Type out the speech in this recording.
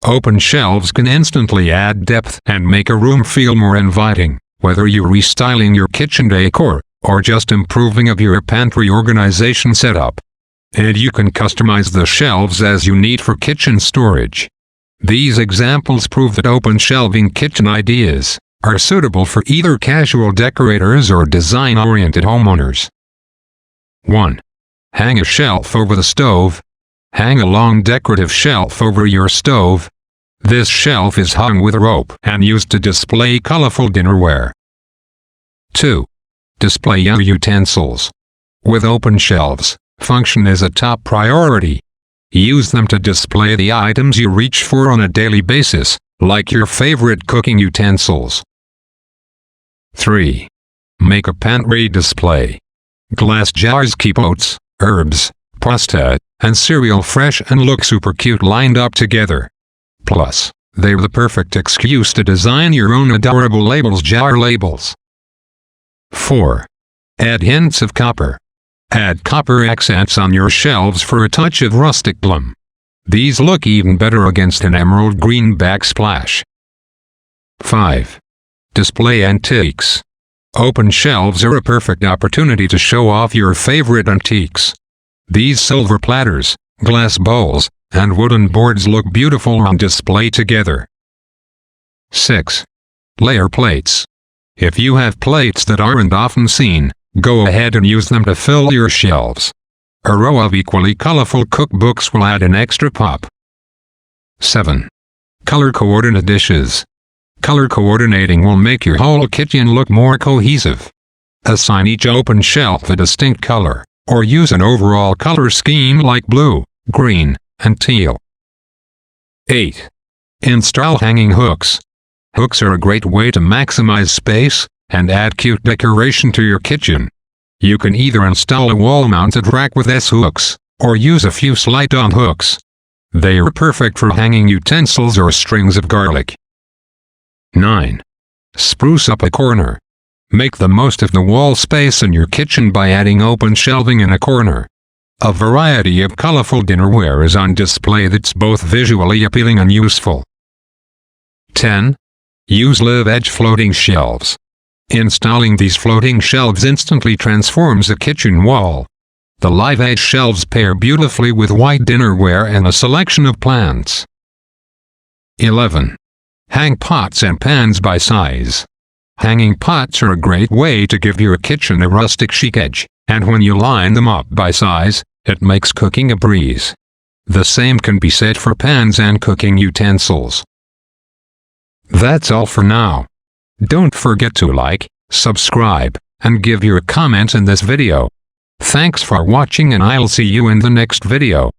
Open shelves can instantly add depth and make a room feel more inviting, whether you're restyling your kitchen decor or just improving your pantry organization setup. And you can customize the shelves as you need for kitchen storage. These examples prove that open shelving kitchen ideas are suitable for either casual decorators or design-oriented homeowners. 1. Hang a shelf over the stove. Hang a long decorative shelf over your stove. This shelf is hung with rope and used to display colorful dinnerware. 2. Display your utensils. With open shelves, function is a top priority. Use them to display the items you reach for on a daily basis, like your favorite cooking utensils. 3. Make a pantry display. Glass jars keep oats, herbs, pasta, and cereal fresh and look super cute lined up together. Plus, they're the perfect excuse to design your own adorable jar labels. 4. Add hints of copper. Add copper accents on your shelves for a touch of rustic bloom. These look even better against an emerald green backsplash. 5. Display antiques. Open shelves are a perfect opportunity to show off your favorite antiques. These silver platters, glass bowls, and wooden boards look beautiful on display together. 6. Layer plates. If you have plates that aren't often seen, go ahead and use them to fill your shelves. A row of equally colorful cookbooks will add an extra pop. 7. Color coordinate dishes. Color coordinating will make your whole kitchen look more cohesive. Assign each open shelf a distinct color, or use an overall color scheme like blue, green, and teal. 8. Install hanging hooks. Hooks are a great way to maximize space and add cute decoration to your kitchen. You can either install a wall-mounted rack with S-hooks, or use a few slide-on hooks. They are perfect for hanging utensils or strings of garlic. 9. Spruce up a corner. Make the most of the wall space in your kitchen by adding open shelving in a corner. A variety of colorful dinnerware is on display that's both visually appealing and useful. 10. Use live edge floating shelves. Installing these floating shelves instantly transforms a kitchen wall. The live edge shelves pair beautifully with white dinnerware and a selection of plants. 11. Hang pots and pans by size. Hanging pots are a great way to give your kitchen a rustic chic edge, and when you line them up by size, it makes cooking a breeze. The same can be said for pans and cooking utensils. That's all for now. Don't forget to like, subscribe, and give your comments in this video. Thanks for watching, and I'll see you in the next video.